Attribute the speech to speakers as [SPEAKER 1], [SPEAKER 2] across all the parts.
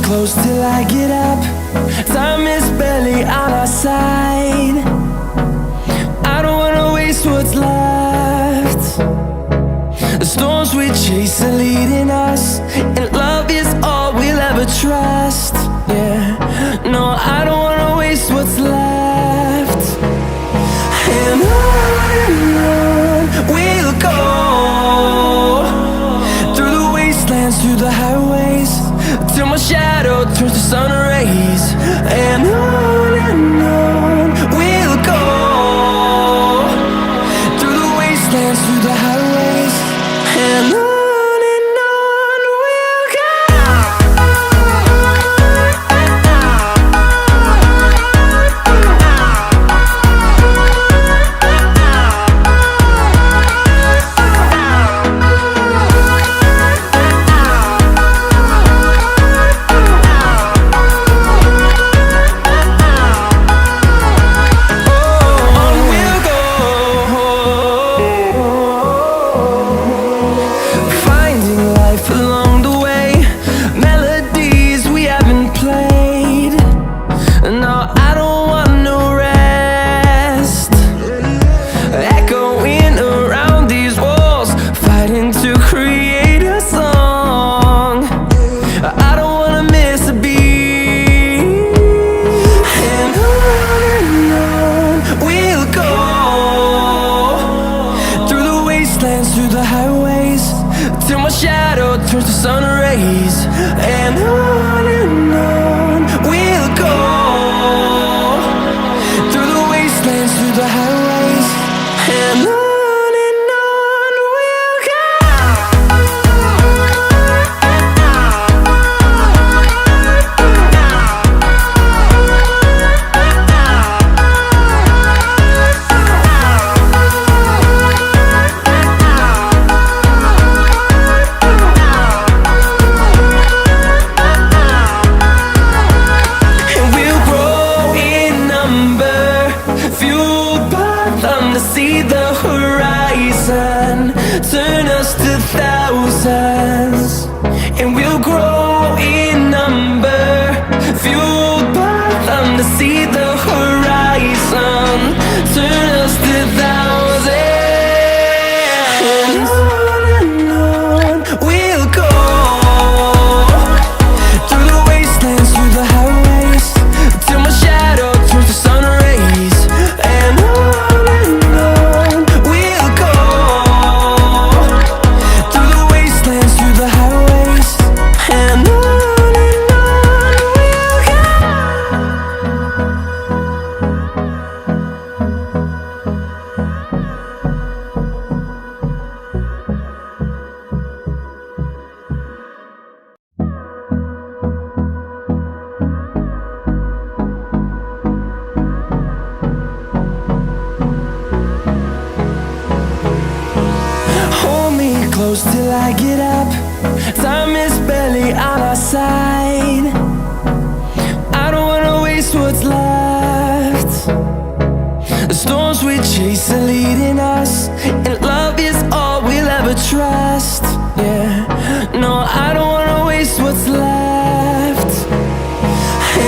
[SPEAKER 1] close till I get up. Time is barely on our side. I don't wanna waste what's left. The storms we chase are leading us, and love is all we'll ever trust. Yeah, no, I don't wanna waste what's left. And on we'll go, through the wastelands, through the highways, till my shadow turns to sun rays. And on we'll go, through the wastelands, through the highways, and on we'll go. Through the highways, till my shadow turns to sun rays. And on we'll go, through the wastelands, through the highways, and on we'll go. See the horizon turn us to thousands, and we'll grow in number, fueled by them to see the horizon turn us to thousands. And on we'll go, through the wastelands, through the highways, till my shadow turns to sun rays. And close till I get up. Time is barely on our side. I don't wanna waste what's left. The storms we chase are leading us, and love is all we'll ever trust. Yeah, no, I don't wanna waste what's left.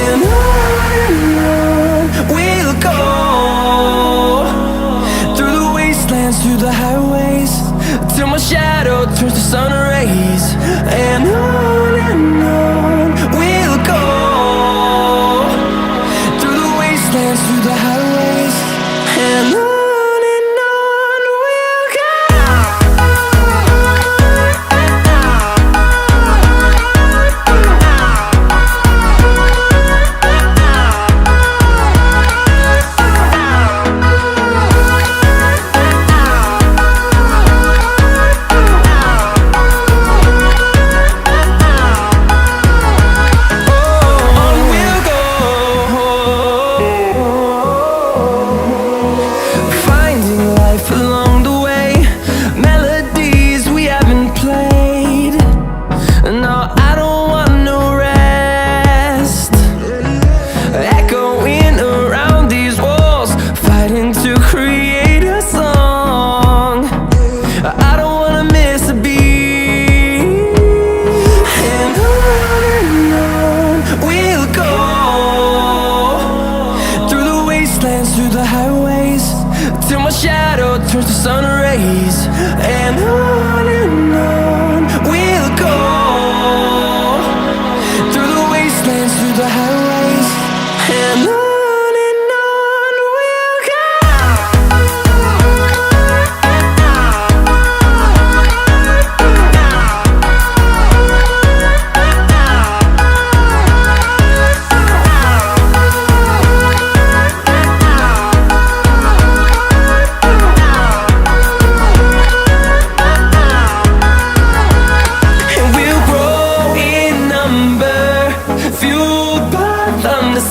[SPEAKER 1] And on we'll go, through the wastelands, through the highways, till my shadow turns to sun rays. And on we'll go, through the wastelands, through the highways, and on we'll go. through the highways, till my shadow turns to sun rays. And on we'll go, through the wastelands, through the highways. And on we'll go.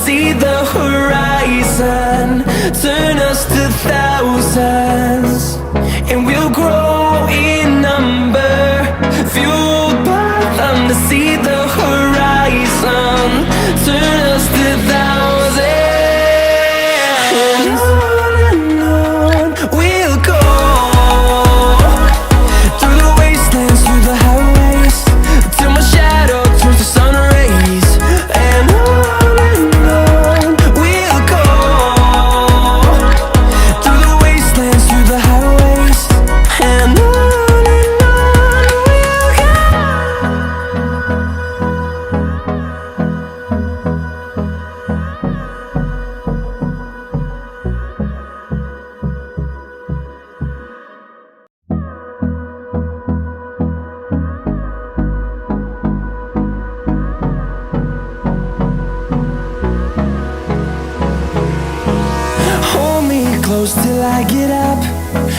[SPEAKER 1] See the horizon, turn us to thousands, and we'll grow in number, fueled by them to see the horizon, turn us to thousands. And on we'll go, through the wastelands, through the highways, till my shadow turns to sun rays. And close till I get up,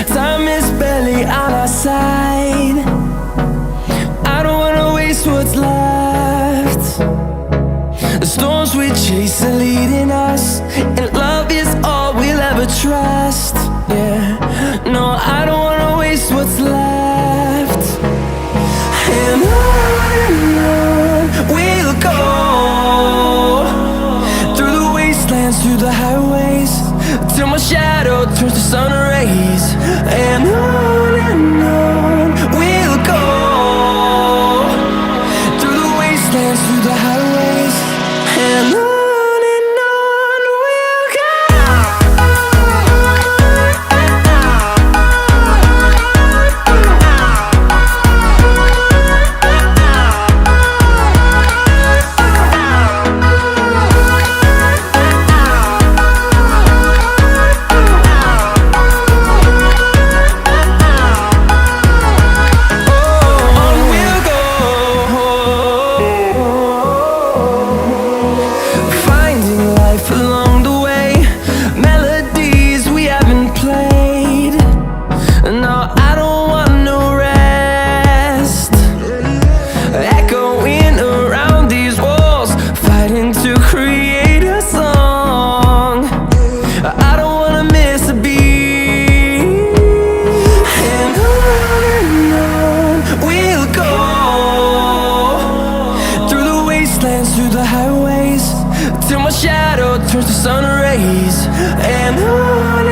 [SPEAKER 1] time is barely on our side. I don't wanna waste what's left. The storms we chase are leading us, and love is all we'll ever trust. Yeah, no, I don't wanna waste what's left. And on we'll go, through the wastelands, through the highways, till my shadow turns to sun rays. And on we'll go, through the wastelands, through the highways. And on we'll go. Through the highways, till my shadow turns to sun rays. And on